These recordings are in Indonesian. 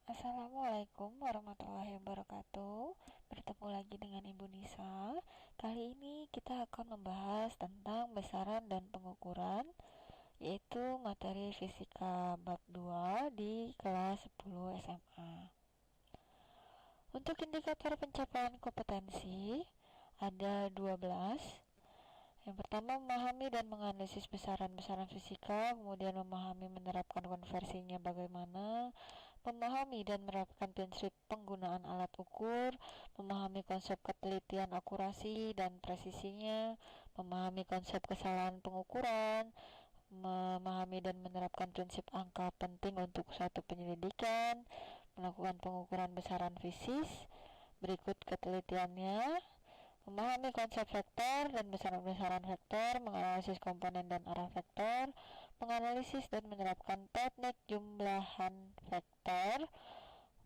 Assalamualaikum warahmatullahi wabarakatuh. Bertemu lagi dengan Ibu Nisa. Kali ini kita akan membahas tentang besaran dan pengukuran, yaitu materi fisika bab 2 di kelas 10 SMA. Untuk indikator pencapaian kompetensi ada 12. Yang pertama, memahami dan menganalisis besaran-besaran fisika, kemudian memahami menerapkan konversinya bagaimana, memahami dan menerapkan prinsip penggunaan alat ukur, memahami konsep ketelitian akurasi dan presisinya, memahami konsep kesalahan pengukuran, memahami dan menerapkan prinsip angka penting untuk suatu penyelidikan, melakukan pengukuran besaran fisis, berikut ketelitiannya, memahami konsep vektor dan besaran-besaran vektor, menganalisis komponen dan arah vektor, menganalisis dan menerapkan teknik jumlahan vektor,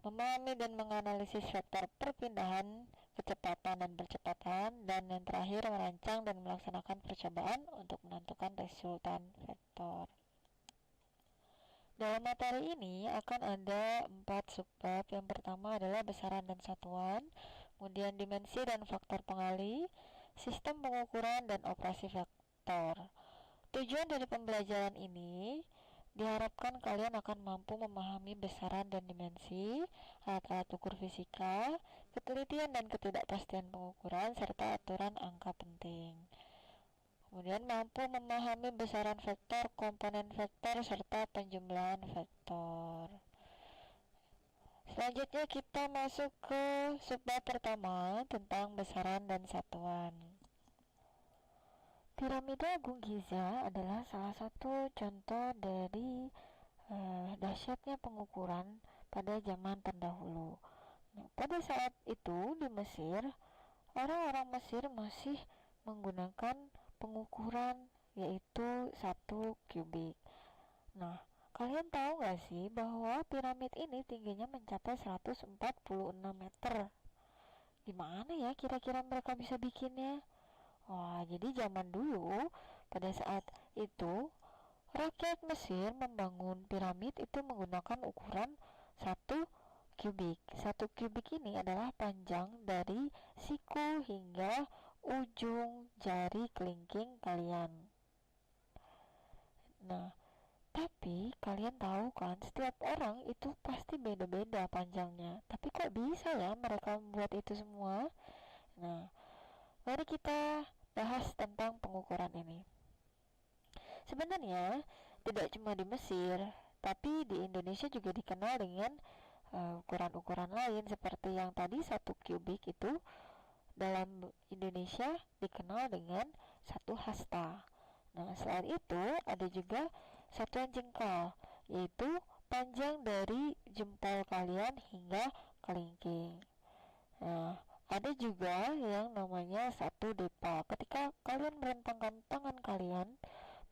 memahami dan menganalisis vektor perpindahan, kecepatan dan percepatan, dan yang terakhir merancang dan melaksanakan percobaan untuk menentukan resultan vektor. Dalam materi ini akan ada 4 subbab. Yang pertama adalah besaran dan satuan, kemudian dimensi dan faktor pengali, sistem pengukuran dan operasi vektor. Tujuan dari pembelajaran ini diharapkan kalian akan mampu memahami besaran dan dimensi, alat-alat ukur fisika, ketelitian dan ketidakpastian pengukuran, serta aturan angka penting. Kemudian mampu memahami besaran vektor, komponen vektor, serta penjumlahan vektor. Selanjutnya kita masuk ke subbab pertama tentang besaran dan satuan. Piramida Agung Giza adalah salah satu contoh dari dahsyatnya pengukuran pada zaman terdahulu. Nah, pada saat itu di Mesir, orang-orang Mesir masih menggunakan pengukuran yaitu 1 kubik. Nah, kalian tahu gak sih bahwa piramid ini tingginya mencapai 146 meter? Gimana ya kira-kira mereka bisa bikinnya? Wah, jadi zaman dulu pada saat itu rakyat Mesir membangun piramid itu menggunakan ukuran 1 kubik. 1 kubik ini adalah panjang dari siku hingga ujung jari kelingking kalian. Nah, tapi kalian tahu kan, setiap orang itu pasti beda-beda panjangnya. Tapi kok bisa ya mereka membuat itu semua? Nah, mari kita bahas tentang pengukuran ini. Sebenarnya tidak cuma di Mesir, tapi di Indonesia juga dikenal dengan ukuran-ukuran lain seperti yang tadi 1 kubik itu dalam Indonesia dikenal dengan 1 hasta. Nah, selain itu ada juga satuan jengkal, yaitu panjang dari jempol kalian hingga kelingking. Nah, ada juga yang namanya 1 depa. Ketika kalian merentangkan tangan kalian,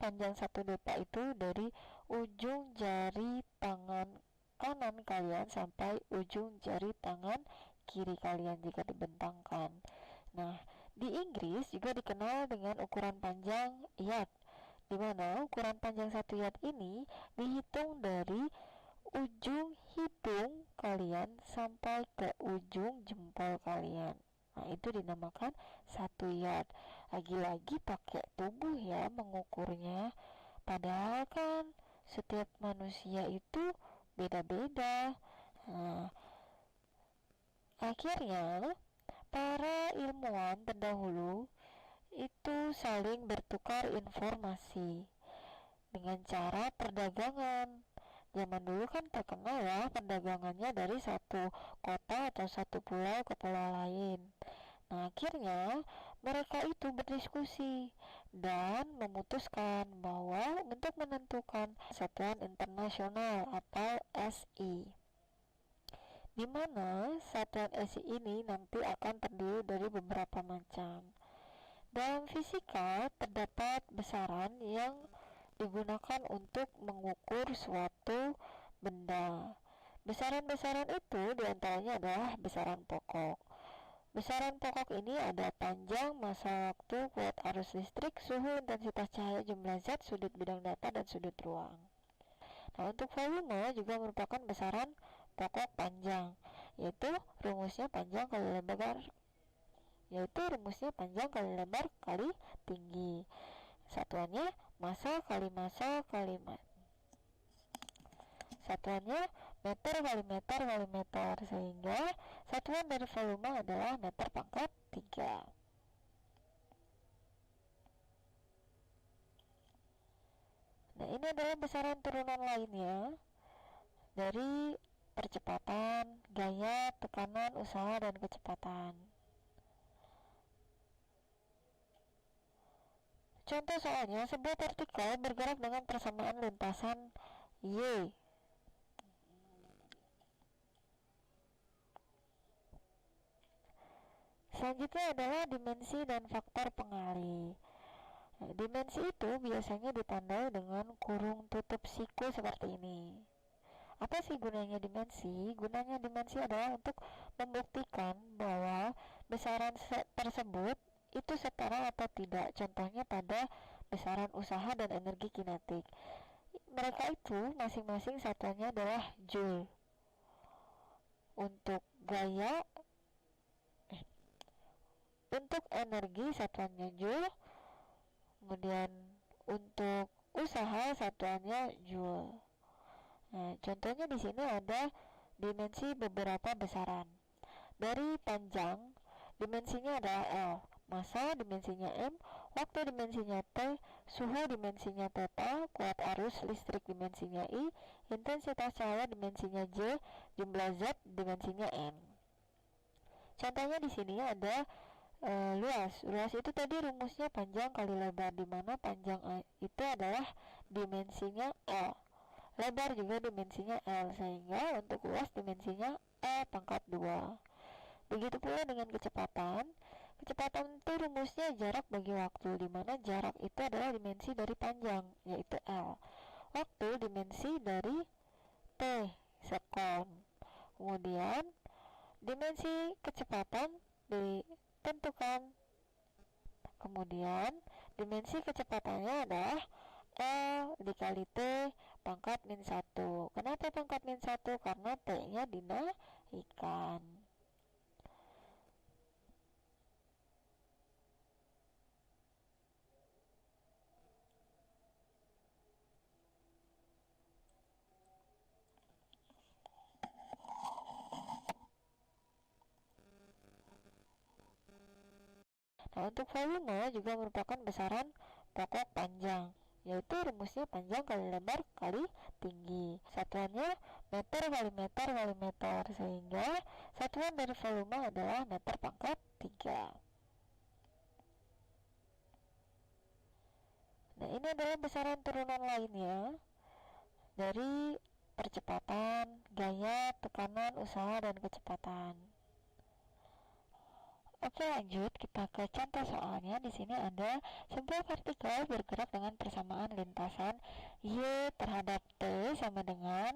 panjang 1 depa itu dari ujung jari tangan kanan kalian sampai ujung jari tangan kiri kalian jika dibentangkan. Nah, di Inggris juga dikenal dengan ukuran panjang yard, di mana ukuran panjang 1 yard ini dihitung dari ujung hidung kalian sampai ke ujung jempol kalian. Nah, itu dinamakan 1 yard. Lagi-lagi pakai tubuh ya mengukurnya. Padahal kan setiap manusia itu beda-beda. Nah, akhirnya para ilmuwan terdahulu itu saling bertukar informasi dengan cara perdagangan. Zaman dulu kan terkenal ya perdagangannya dari satu kota atau satu pulau ke pulau lain. Nah, akhirnya mereka itu berdiskusi dan memutuskan bahwa untuk menentukan satuan internasional atau SI, di mana satuan SI ini nanti akan terdiri dari beberapa macam. Dalam fisika terdapat besaran yang digunakan untuk mengukur suatu benda. Besaran-besaran itu diantaranya adalah besaran pokok. Besaran pokok ini ada panjang, masa waktu, kuat arus listrik, suhu, intensitas cahaya, jumlah zat, sudut bidang data, dan sudut ruang. Nah, untuk volume juga merupakan besaran pokok panjang, yaitu rumusnya panjang kali lebar kali tinggi. Satuannya massa kali massa kali satuannya meter kali meter kali meter, sehingga satuan dari volume adalah meter pangkat 3. Nah, ini adalah besaran turunan lainnya dari percepatan, gaya, tekanan, usaha, dan kecepatan. Contoh soalnya, sebuah partikel bergerak dengan persamaan lintasan Y. Selanjutnya adalah dimensi dan faktor pengalih. Nah, dimensi itu biasanya ditandai dengan kurung tutup siku seperti ini. Apa sih gunanya dimensi? Gunanya dimensi adalah untuk membuktikan bahwa besaran tersebut itu setara atau tidak. Contohnya pada besaran usaha dan energi kinetik. Mereka itu masing-masing satuannya adalah joule. Untuk gaya, untuk energi satuannya joule, kemudian untuk usaha satuannya joule. Nah, contohnya di sini ada dimensi beberapa besaran. Dari panjang, dimensinya adalah L, massa dimensinya M, waktu dimensinya T, suhu dimensinya theta, kuat arus listrik dimensinya I, intensitas cahaya dimensinya J, jumlah zat dimensinya N. Contohnya di sini ada luas. Luas itu tadi rumusnya panjang kali lebar, di mana panjang itu adalah dimensinya L. Lebar juga dimensinya L, sehingga untuk luas dimensinya E pangkat 2. Begitu pula dengan kecepatan. Kecepatan itu rumusnya jarak bagi waktu, di mana jarak itu adalah dimensi dari panjang, yaitu L. Waktu dimensi dari T, sekon. Kemudian dimensi kecepatan ditentukan. Kemudian dimensi kecepatannya adalah L dikali T pangkat min 1. Kenapa pangkat min 1? Karena T-nya dinaikkan. Nah, untuk volume juga merupakan besaran pokok panjang, yaitu rumusnya panjang kali lebar kali tinggi. Satuannya meter kali meter kali meter, sehingga satuan dari volume adalah meter pangkat 3. Nah, ini adalah besaran turunan lainnya dari percepatan, gaya, tekanan, usaha, dan kecepatan. Oke, lanjut kita ke contoh soalnya. Di sini ada sebuah partikel bergerak dengan persamaan lintasan Y terhadap T sama dengan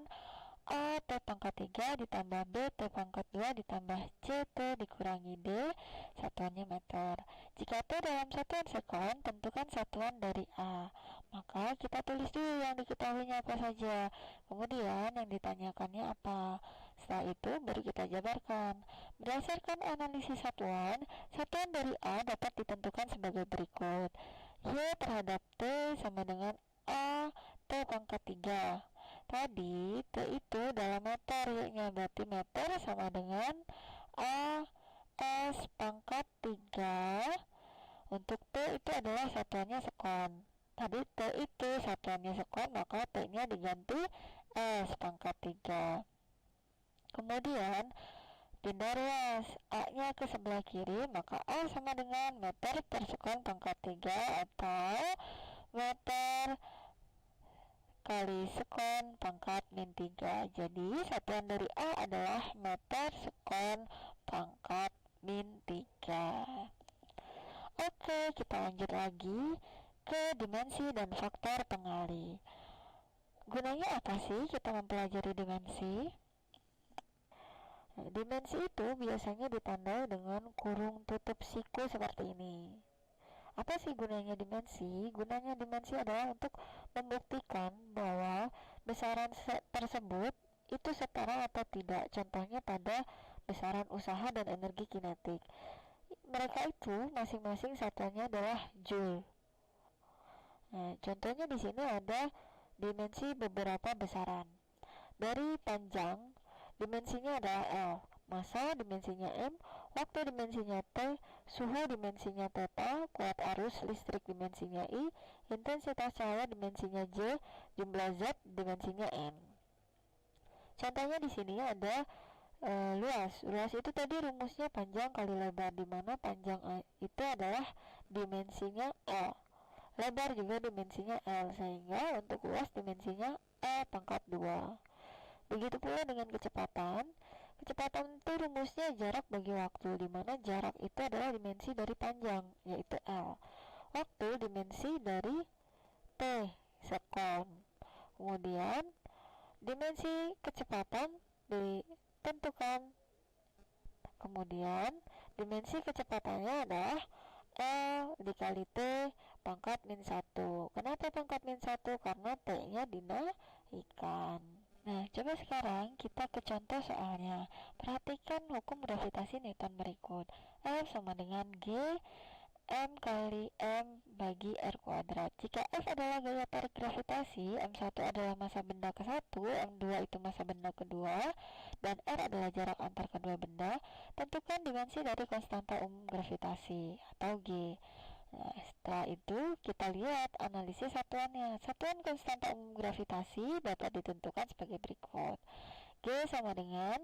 A T pangkat 3 ditambah B T pangkat 2 ditambah C T dikurangi D, satuannya meter. Jika T dalam satuan sekon, tentukan satuan dari A. Maka kita tulis dulu yang diketahuinya apa saja, kemudian yang ditanyakannya apa. Setelah itu baru kita jabarkan. Berdasarkan analisis satuan, satuan dari A dapat ditentukan sebagai berikut. Y terhadap T sama dengan A T pangkat 3. Tadi T itu dalam meter, Y-nya berarti meter sama dengan A S pangkat 3. Untuk T itu adalah satuannya sekon. Tadi T itu satuannya sekon, maka T-nya diganti S pangkat 3. Kemudian pindah ruas, A-nya ke sebelah kiri, maka A sama dengan meter per sekon pangkat 3 atau meter kali sekon pangkat min 3. Jadi satuan dari A adalah meter sekon pangkat min 3. Oke, kita lanjut lagi ke dimensi dan faktor pengalih. Gunanya apa sih kita mempelajari dimensi? Dimensi itu biasanya ditandai dengan kurung tutup siku seperti ini. Apa sih gunanya dimensi? Gunanya dimensi adalah untuk membuktikan bahwa besaran tersebut itu setara atau tidak. Contohnya pada besaran usaha dan energi kinetik. Mereka itu masing-masing satuannya adalah joule. Nah, contohnya di sini ada dimensi beberapa besaran. Dari panjang, dimensinya adalah L, massa dimensinya M, waktu dimensinya T, suhu dimensinya theta, kuat arus listrik dimensinya I, intensitas cahaya dimensinya J, jumlah zat dimensinya N. Contohnya di sini ada luas. Luas itu tadi rumusnya panjang kali lebar, di mana panjang itu adalah dimensinya L. Lebar juga dimensinya L, sehingga untuk luas dimensinya L pangkat 2. Begitu pula dengan kecepatan. Kecepatan itu rumusnya jarak bagi waktu, di mana jarak itu adalah dimensi dari panjang, yaitu L. Waktu dimensi dari T, sekon. Kemudian dimensi kecepatan ditentukan. Kemudian dimensi kecepatannya adalah L dikali T pangkat min 1. Kenapa pangkat min 1? Karena T-nya dinaikkan. Nah, coba sekarang kita ke contoh soalnya. Perhatikan hukum gravitasi Newton berikut. F sama dengan G M kali M bagi R kuadrat. Jika F adalah gaya tarik gravitasi, M1 adalah massa benda ke-1, M2 itu massa benda kedua, dan R adalah jarak antar kedua benda, tentukan dimensi dari konstanta umum gravitasi atau G. Nah, setelah itu kita lihat analisis satuannya. Satuan konstanta umum gravitasi dapat ditentukan sebagai berikut. G sama dengan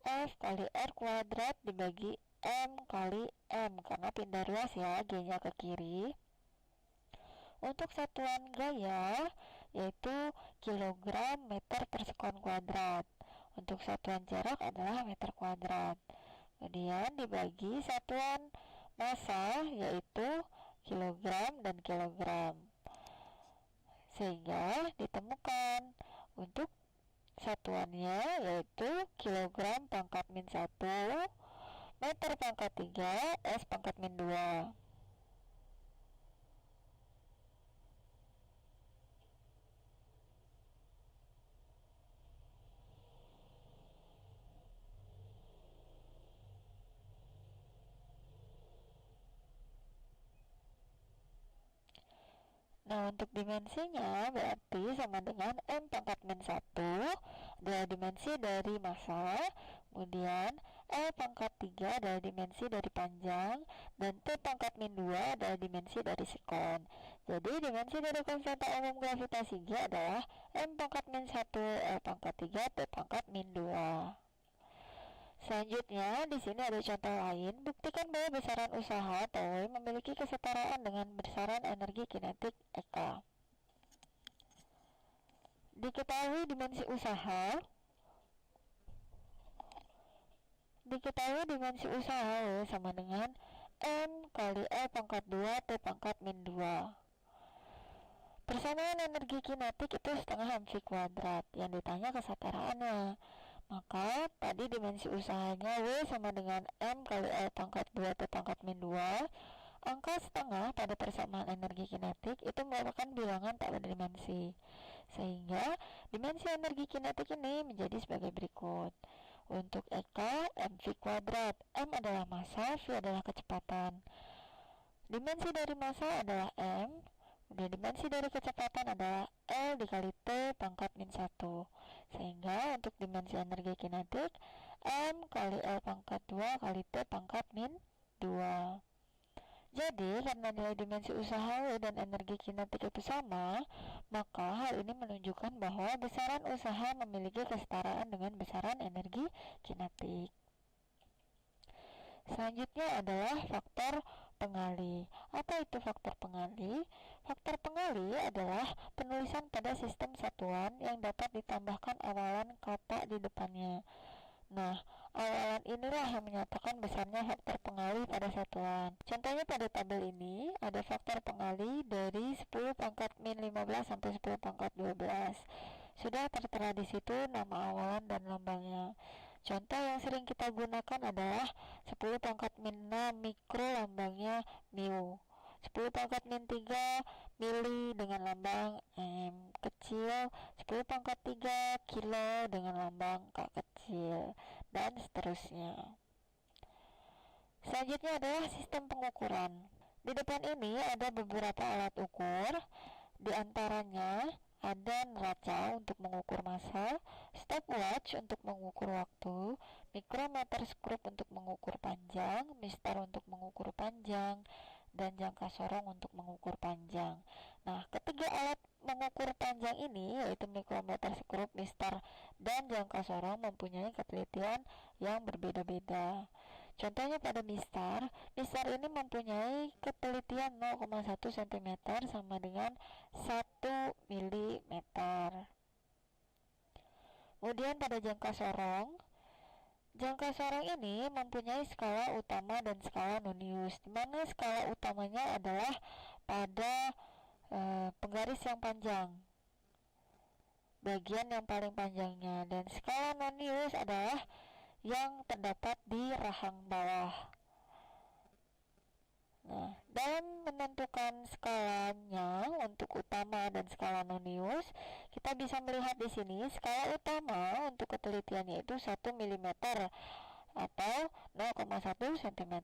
F kali R kuadrat dibagi M kali M, karena pindah ruas ya, G-nya ke kiri. Untuk satuan gaya yaitu kilogram meter per sekon kuadrat. Untuk satuan jarak adalah meter kuadrat. Kemudian dibagi satuan massa yaitu kilogram dan kilogram, sehingga ditemukan untuk satuannya yaitu kilogram pangkat min 1, meter pangkat 3, S pangkat min 2. Nah, untuk dimensinya berarti sama dengan M pangkat min 1 adalah dimensi dari massa, kemudian L pangkat 3 adalah dimensi dari panjang, dan T pangkat min 2 adalah dimensi dari sekon. Jadi dimensi dari konstanta umum gravitasi G adalah M pangkat min 1, L pangkat 3, T pangkat min 2. Selanjutnya, di sini ada contoh lain. Buktikan bahwa besaran usaha atau W memiliki kesetaraan dengan besaran energi kinetik EK. Diketahui dimensi usaha W sama dengan M kali L pangkat 2 T pangkat min 2. Persamaan energi kinetik itu setengah mv kuadrat. Yang ditanya kesetaraannya. Maka tadi dimensi usahanya W sama dengan M kali L pangkat 2 T pangkat min 2. Angka setengah pada persamaan energi kinetik itu merupakan bilangan tak berdimensi, sehingga dimensi energi kinetik ini menjadi sebagai berikut. Untuk EK, mv kuadrat. M adalah massa, V adalah kecepatan. Dimensi dari massa adalah M, dan dimensi dari kecepatan adalah L dikali T pangkat min 1. Sehingga untuk dimensi energi kinetik M kali L pangkat 2 kali T pangkat min 2. Jadi karena nilai dimensi usaha W dan energi kinetik itu sama, maka hal ini menunjukkan bahwa besaran usaha memiliki kesetaraan dengan besaran energi kinetik. Selanjutnya adalah faktor pengali. Apa itu faktor pengali? Faktor pengali adalah penulisan pada sistem satuan yang dapat ditambahkan awalan kata di depannya. Nah, awalan inilah yang menyatakan besarnya faktor pengali pada satuan. Contohnya pada tabel ini ada faktor pengali dari 10 pangkat min 15 sampai 10 pangkat 12. Sudah tertera di situ nama awalan dan lambangnya. Contoh yang sering kita gunakan adalah 10 pangkat min 6 mikro, lambangnya mu. 10 pangkat min 3 mili dengan lambang M kecil, 10 pangkat 3 kilo dengan lambang K kecil, dan seterusnya. Selanjutnya adalah sistem pengukuran. Di depan ini ada beberapa alat ukur, di antaranya ada neraca untuk mengukur massa, stopwatch untuk mengukur waktu, mikrometer skrup untuk mengukur panjang, mister untuk mengukur panjang, dan jangka sorong untuk mengukur panjang. Nah, ketiga alat mengukur panjang ini, yaitu mikrometer skrup, mister, dan jangka sorong, mempunyai ketelitian yang berbeda-beda. Contohnya pada mistar ini mempunyai ketelitian 0,1 cm sama dengan 1 mm. Kemudian pada jangka sorong ini mempunyai skala utama dan skala nonius, di mana skala utamanya adalah pada penggaris yang panjang, bagian yang paling panjangnya, dan skala nonius adalah yang terdapat di rahang bawah. Nah, dalam menentukan skalanya untuk utama dan skala nonius, kita bisa melihat di sini skala utama untuk ketelitiannya itu 1 mm atau 0,1 cm.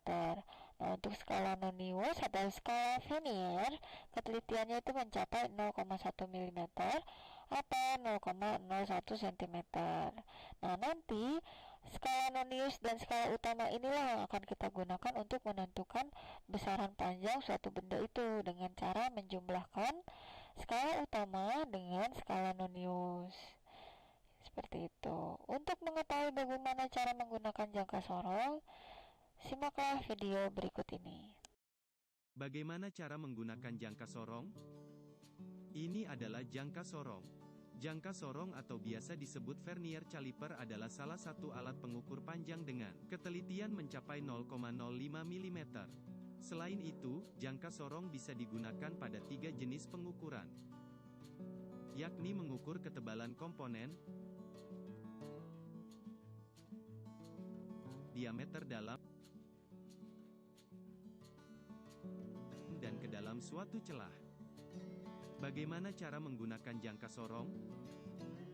Nah, untuk skala nonius atau skala Vernier, ketelitiannya itu mencapai 0,1 mm atau 0,01 cm. Nah, nanti skala nonius dan skala utama inilah yang akan kita gunakan untuk menentukan besaran panjang suatu benda itu dengan cara menjumlahkan skala utama dengan skala nonius. Seperti itu. Untuk mengetahui bagaimana cara menggunakan jangka sorong, simaklah video berikut ini. Bagaimana cara menggunakan jangka sorong? Ini adalah jangka sorong. Jangka sorong atau biasa disebut Vernier caliper adalah salah satu alat pengukur panjang dengan ketelitian mencapai 0,05 mm. Selain itu, jangka sorong bisa digunakan pada 3 jenis pengukuran, yakni mengukur ketebalan komponen, diameter dalam, dan ke dalam suatu celah. Bagaimana cara menggunakan jangka sorong?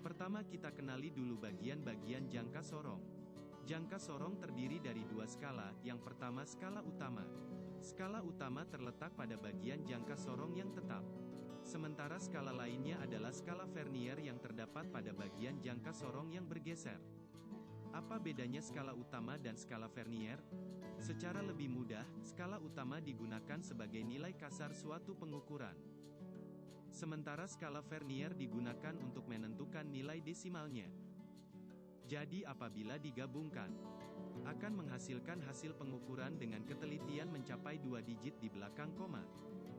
Pertama kita kenali dulu bagian-bagian jangka sorong. Jangka sorong terdiri dari 2 skala, yang pertama skala utama. Skala utama terletak pada bagian jangka sorong yang tetap. Sementara skala lainnya adalah skala Vernier yang terdapat pada bagian jangka sorong yang bergeser. Apa bedanya skala utama dan skala Vernier? Secara lebih mudah, skala utama digunakan sebagai nilai kasar suatu pengukuran. Sementara skala Vernier digunakan untuk menentukan nilai desimalnya. Jadi apabila digabungkan, akan menghasilkan hasil pengukuran dengan ketelitian mencapai 2 digit di belakang koma.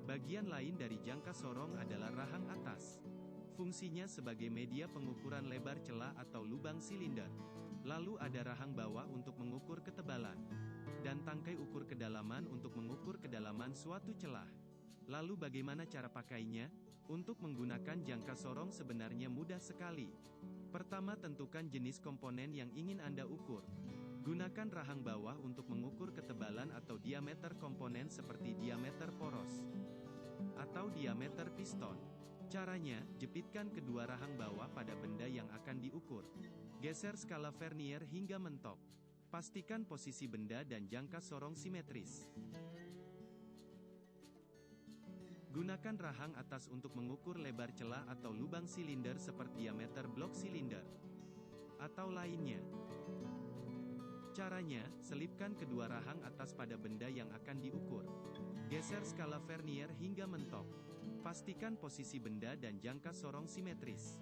Bagian lain dari jangka sorong adalah rahang atas. Fungsinya sebagai media pengukuran lebar celah atau lubang silinder. Lalu ada rahang bawah untuk mengukur ketebalan. Dan tangkai ukur kedalaman untuk mengukur kedalaman suatu celah. Lalu bagaimana cara pakainya? Untuk menggunakan jangka sorong sebenarnya mudah sekali. Pertama tentukan jenis komponen yang ingin Anda ukur. Gunakan rahang bawah untuk mengukur ketebalan atau diameter komponen seperti diameter poros atau diameter piston. Caranya, jepitkan kedua rahang bawah pada benda yang akan diukur. Geser skala Vernier hingga mentok. Pastikan posisi benda dan jangka sorong simetris. Gunakan rahang atas untuk mengukur lebar celah atau lubang silinder seperti diameter blok silinder atau lainnya. Caranya, selipkan kedua rahang atas pada benda yang akan diukur. Geser skala Vernier hingga mentok. Pastikan posisi benda dan jangka sorong simetris.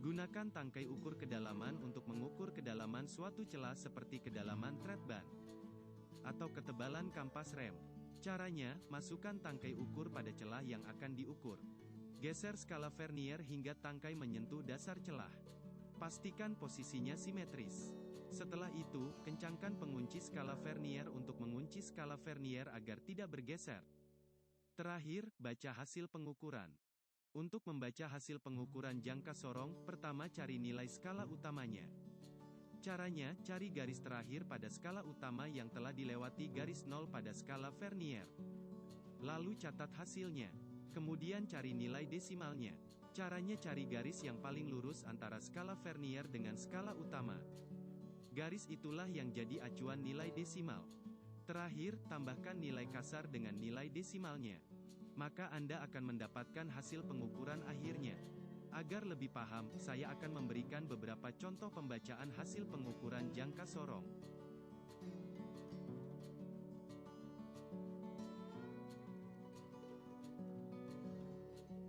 Gunakan tangkai ukur kedalaman untuk mengukur kedalaman suatu celah seperti kedalaman thread ban atau ketebalan kampas rem. Caranya, masukkan tangkai ukur pada celah yang akan diukur. Geser skala Vernier hingga tangkai menyentuh dasar celah. Pastikan posisinya simetris. Setelah itu, kencangkan pengunci skala Vernier untuk mengunci skala Vernier agar tidak bergeser. Terakhir, baca hasil pengukuran. Untuk membaca hasil pengukuran jangka sorong, pertama cari nilai skala utamanya. Caranya, cari garis terakhir pada skala utama yang telah dilewati garis 0 pada skala Vernier. Lalu catat hasilnya. Kemudian cari nilai desimalnya. Caranya cari garis yang paling lurus antara skala vernier dengan skala utama. Garis itulah yang jadi acuan nilai desimal. Terakhir, tambahkan nilai kasar dengan nilai desimalnya. Maka Anda akan mendapatkan hasil pengukuran akhirnya. Agar lebih paham, saya akan memberikan beberapa contoh pembacaan hasil pengukuran jangka sorong.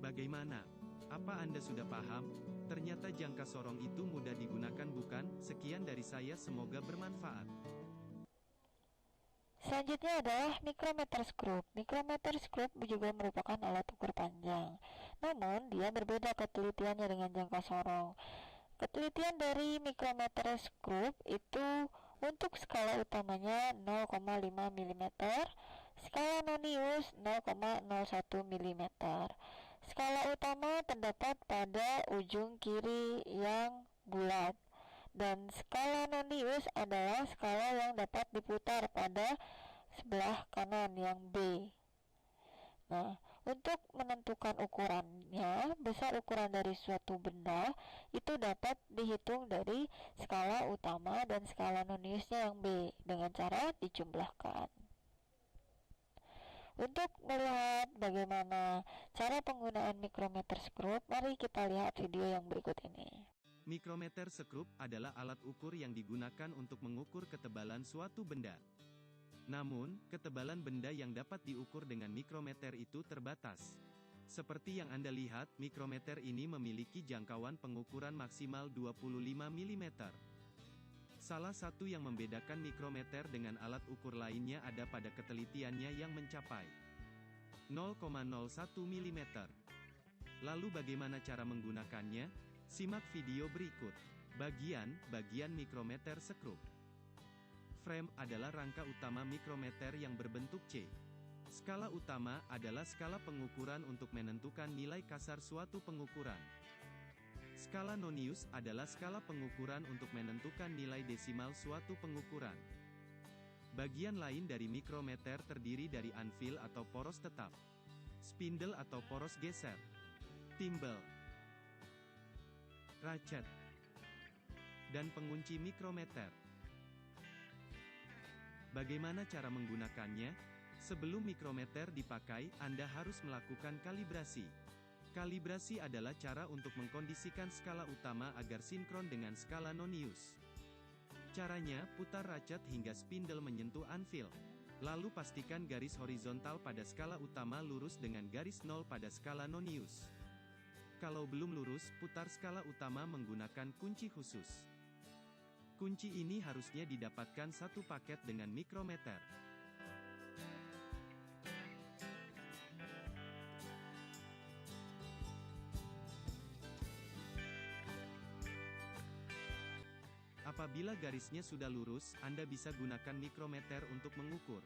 Bagaimana? Apa Anda sudah paham? Ternyata jangka sorong itu mudah digunakan bukan? Sekian dari saya, semoga bermanfaat. Selanjutnya adalah micrometer screw. Micrometer screw juga merupakan alat ukur panjang. Namun, dia berbeda ketelitiannya dengan jangka sorong. Ketelitian dari micrometer screw itu untuk skala utamanya 0,5 mm, skala nonius 0,01 mm. Skala utama terdapat pada ujung kiri yang bulat, dan skala nonius adalah skala yang dapat diputar pada sebelah kanan yang B. Nah, untuk menentukan ukurannya, besar ukuran dari suatu benda itu dapat dihitung dari skala utama dan skala noniusnya yang B dengan cara dijumlahkan. Untuk melihat bagaimana cara penggunaan micrometer screw, mari kita lihat video yang berikut ini. Mikrometer skrup adalah alat ukur yang digunakan untuk mengukur ketebalan suatu benda. Namun, ketebalan benda yang dapat diukur dengan mikrometer itu terbatas. Seperti yang Anda lihat, mikrometer ini memiliki jangkauan pengukuran maksimal 25 mm. Salah satu yang membedakan mikrometer dengan alat ukur lainnya ada pada ketelitiannya yang mencapai 0,01 mm. Lalu bagaimana cara menggunakannya? Simak video berikut. Bagian mikrometer skrup. Frame adalah rangka utama mikrometer yang berbentuk C. Skala utama adalah skala pengukuran untuk menentukan nilai kasar suatu pengukuran. Skala nonius adalah skala pengukuran untuk menentukan nilai desimal suatu pengukuran. Bagian lain dari mikrometer terdiri dari anvil atau poros tetap, spindle atau poros geser, timbel, ratchet, dan pengunci mikrometer. Bagaimana cara menggunakannya? Sebelum mikrometer dipakai, Anda harus melakukan kalibrasi. Kalibrasi adalah cara untuk mengkondisikan skala utama agar sinkron dengan skala nonius. Caranya, putar ratchet hingga spindle menyentuh anvil. Lalu pastikan garis horizontal pada skala utama lurus dengan garis 0 pada skala nonius. Kalau belum lurus, putar skala utama menggunakan kunci khusus. Kunci ini harusnya didapatkan satu paket dengan mikrometer. Apabila garisnya sudah lurus, Anda bisa gunakan mikrometer untuk mengukur.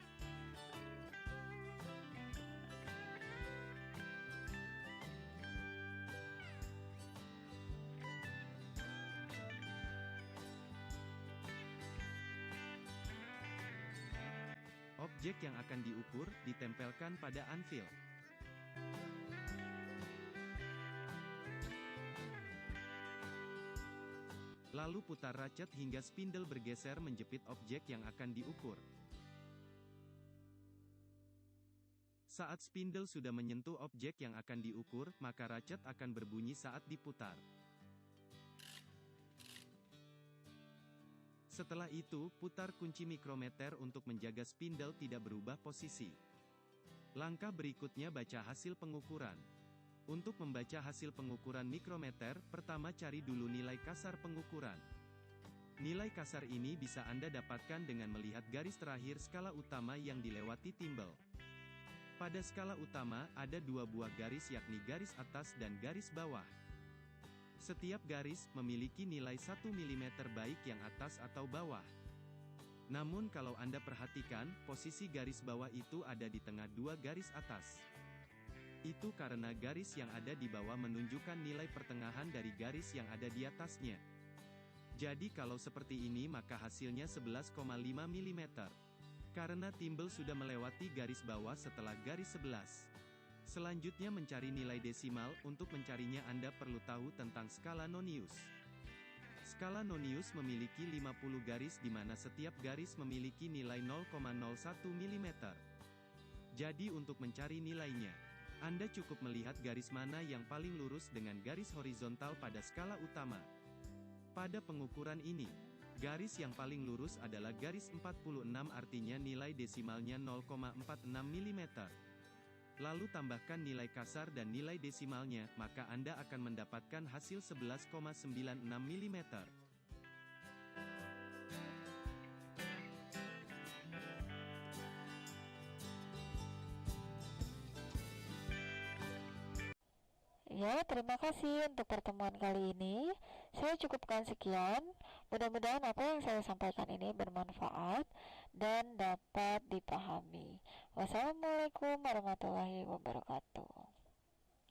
Objek yang akan diukur, ditempelkan pada anvil. Lalu putar ratchet hingga spindle bergeser menjepit objek yang akan diukur. Saat spindle sudah menyentuh objek yang akan diukur, maka ratchet akan berbunyi saat diputar. Setelah itu, putar kunci mikrometer untuk menjaga spindle tidak berubah posisi. Langkah berikutnya baca hasil pengukuran. Untuk membaca hasil pengukuran mikrometer, pertama cari dulu nilai kasar pengukuran. Nilai kasar ini bisa Anda dapatkan dengan melihat garis terakhir skala utama yang dilewati timbel. Pada skala utama, ada dua buah garis yakni garis atas dan garis bawah. Setiap garis memiliki nilai 1 mm baik yang atas atau bawah. Namun kalau Anda perhatikan, posisi garis bawah itu ada di tengah dua garis atas. Itu karena garis yang ada di bawah menunjukkan nilai pertengahan dari garis yang ada di atasnya. Jadi kalau seperti ini maka hasilnya 11,5 mm. Karena timbel sudah melewati garis bawah setelah garis 11. Selanjutnya mencari nilai desimal. Untuk mencarinya Anda perlu tahu tentang skala Nonius. Skala Nonius memiliki 50 garis di mana setiap garis memiliki nilai 0,01 mm. Jadi untuk mencari nilainya, Anda cukup melihat garis mana yang paling lurus dengan garis horizontal pada skala utama. Pada pengukuran ini, garis yang paling lurus adalah garis 46, artinya nilai desimalnya 0,46 mm. Lalu tambahkan nilai kasar dan nilai desimalnya, maka Anda akan mendapatkan hasil 11,96 mm. Ya, terima kasih untuk pertemuan kali ini. Saya cukupkan sekian. Mudah-mudahan apa yang saya sampaikan ini bermanfaat dan dapat dipahami. Wassalamualaikum warahmatullahi wabarakatuh.